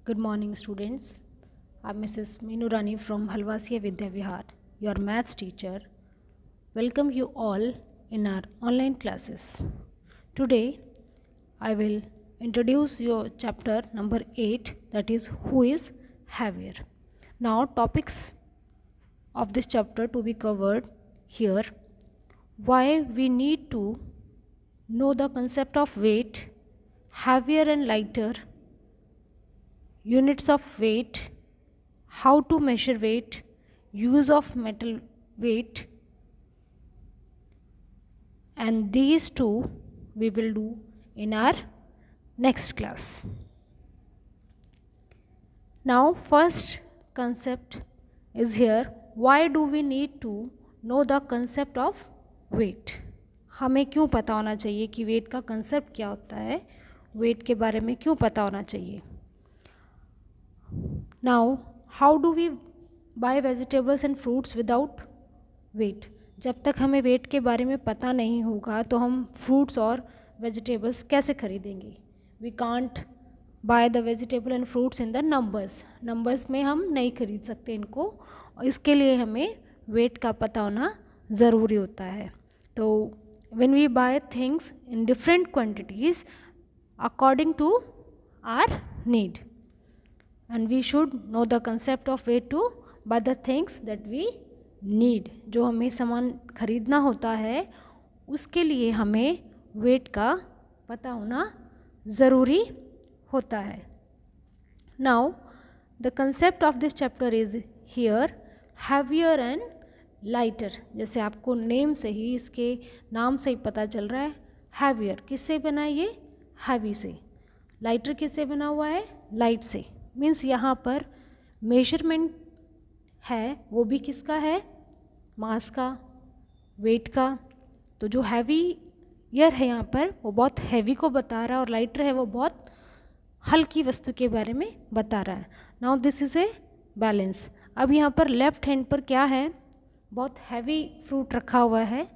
Good morning, students. I'm Mrs. Meenu Rani from Halwasia Vidya Vihar, your maths teacher. Welcome you all in our online classes. Today, I will introduce your chapter number 8, that is, who is Javier. Now, topics of this chapter to be covered here: why we need to know the concept of weight, heavier and lighter, units of weight, how to measure weight, use of metal weight, and these two we will do in our next class. Now, first concept is here: why do we need to know the concept of weight? हमें क्यों पता होना चाहिए कि wait का concept क्या होता है, वेट के बारे में क्यों पता होना चाहिए. Now, how do we buy vegetables and fruits without weight? जब तक हमें वेट के बारे में पता नहीं होगा तो हम फ्रूट्स और वेजिटेबल्स कैसे खरीदेंगे? We can't buy the vegetable and fruits in the numbers में हम नहीं खरीद सकते इनको, और इसके लिए हमें वेट का पता होना ज़रूरी होता है. तो when we buy things in different quantities according to our need, and we should know the concept of weight to buy the things that we need. जो हमें सामान खरीदना होता है उसके लिए हमें वेट का पता होना ज़रूरी होता है. Now, the concept of this chapter is here heavier and lighter. जैसे आपको नेम से ही, इसके नाम से ही पता चल रहा है, heavier किससे बना है? ये heavy से. lighter किससे बना हुआ है? light से. मीन्स यहाँ पर मेजरमेंट है वो भी किसका है? मास का, वेट का. तो जो हैवी ईयर है यहाँ पर वो बहुत हैवी को बता रहा है, और लाइटर है वो बहुत हल्की वस्तु के बारे में बता रहा है. Now this is a balance. अब यहाँ पर लेफ्ट हैंड पर क्या है? बहुत हैवी फ्रूट रखा हुआ है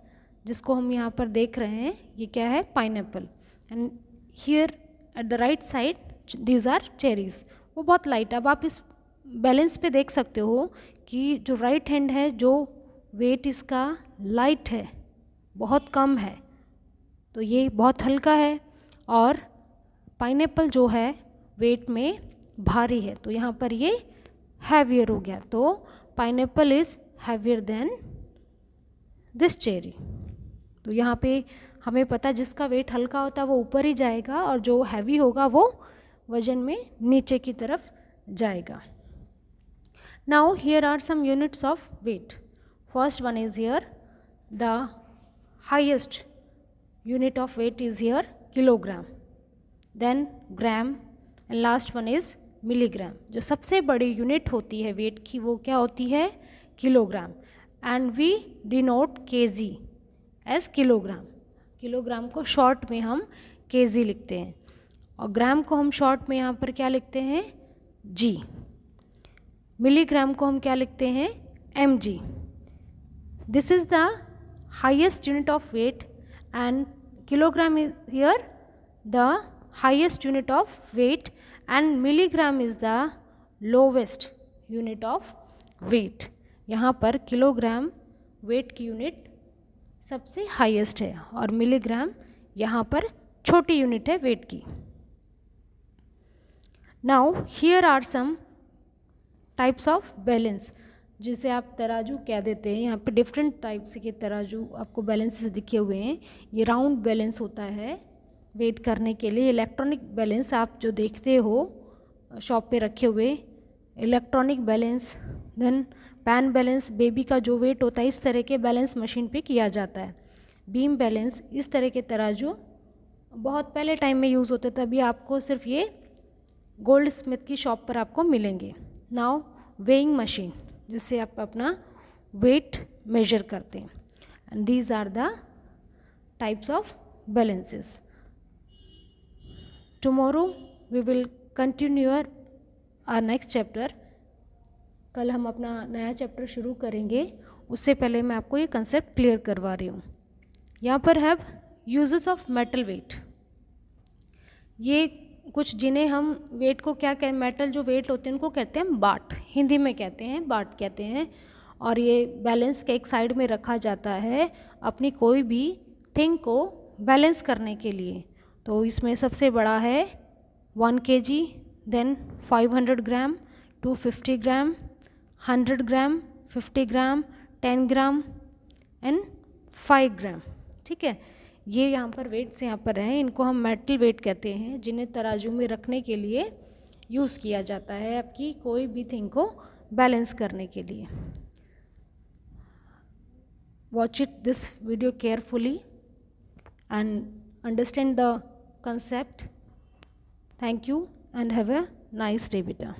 जिसको हम यहाँ पर देख रहे हैं. ये क्या है? Pineapple. And here at the right side these are cherries. वो बहुत लाइट. अब आप इस बैलेंस पे देख सकते हो कि जो राइट हैंड है, जो वेट इसका लाइट है, बहुत कम है, तो ये बहुत हल्का है, और पाइनएप्पल जो है वेट में भारी है, तो यहाँ पर ये हैवियर हो गया. तो pineapple is heavier than this cherry. तो यहाँ पे हमें पता है जिसका वेट हल्का होता है वो ऊपर ही जाएगा, और जो हैवी होगा वो वजन में नीचे की तरफ जाएगा. Now here are some units of weight. First one is here the highest unit of weight is here kilogram, then gram, and last one is milligram. जो सबसे बड़ी यूनिट होती है वेट की वो क्या होती है? Kilogram. And we denote KG as kilogram. Kilogram को शॉर्ट में हम केजी लिखते हैं, और ग्राम को हम शॉर्ट में यहाँ पर क्या लिखते हैं? जी. मिलीग्राम को हम क्या लिखते हैं? M G. This is the highest unit of weight, and kilogram is here the highest unit of weight, and milligram is the lowest unit of weight. यहाँ पर किलोग्राम वेट की यूनिट सबसे हाईएस्ट है, और मिलीग्राम यहाँ पर छोटी unit है वेट की. Now here are some types of balance, जिसे आप तराजू कह देते हैं. यहाँ पे डिफरेंट टाइप्स के तराजू आपको बैलेंसेस दिखे हुए हैं. ये राउंड बैलेंस होता है वेट करने के लिए. इलेक्ट्रॉनिक बैलेंस आप जो देखते हो शॉप पे रखे हुए, electronic balance, then pan balance, baby का जो वेट होता है इस तरह के बैलेंस मशीन पे किया जाता है. बीम बैलेंस, इस तरह के तराजू बहुत पहले टाइम में यूज़ होते थे, तभी आपको सिर्फ ये गोल्ड स्मिथ की शॉप पर आपको मिलेंगे. नाउ वेइंग मशीन, जिससे आप अपना वेट मेजर करते हैं. And these are the types of balances. Tomorrow we will continue our next chapter. कल हम अपना नया चैप्टर शुरू करेंगे, उससे पहले मैं आपको ये कंसेप्ट क्लियर करवा रही हूँ. यहाँ पर है यूजेस ऑफ मेटल वेट. ये कुछ जिन्हें हम वेट को क्या कहें, मेटल जो वेट होते हैं उनको कहते हैं बाट, हिंदी में कहते हैं बाट कहते हैं। और ये बैलेंस के एक साइड में रखा जाता है अपनी कोई भी थिंग को बैलेंस करने के लिए। तो इसमें सबसे बड़ा है 1 kg, then 500 gram, 250 gram, 100 gram, 50 gram, 10 gram and 5 gram. ठीक है, ये यहाँ पर वेट्स यहाँ पर हैं, इनको हम मेटल वेट कहते हैं, जिन्हें तराजू में रखने के लिए यूज़ किया जाता है आपकी कोई भी थिंग को बैलेंस करने के लिए। Watch it this video carefully and understand the concept. Thank you and have a nice day, beta.